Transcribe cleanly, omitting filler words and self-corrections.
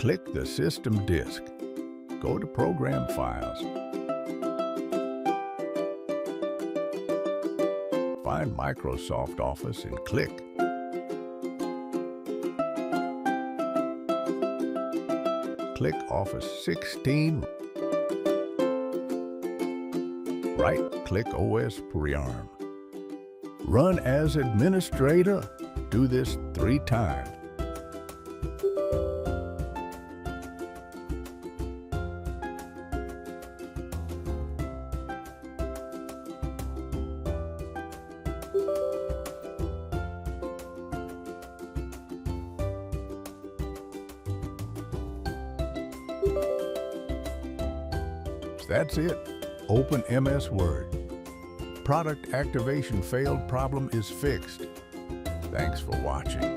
Click the System disk. Go to Program Files. Find Microsoft Office and click. Click Office 16. Right-click OS Pre-ARM. Run as administrator. Do this 3 times. That's it. Open MS Word. Product activation failed problem is fixed. Thanks for watching.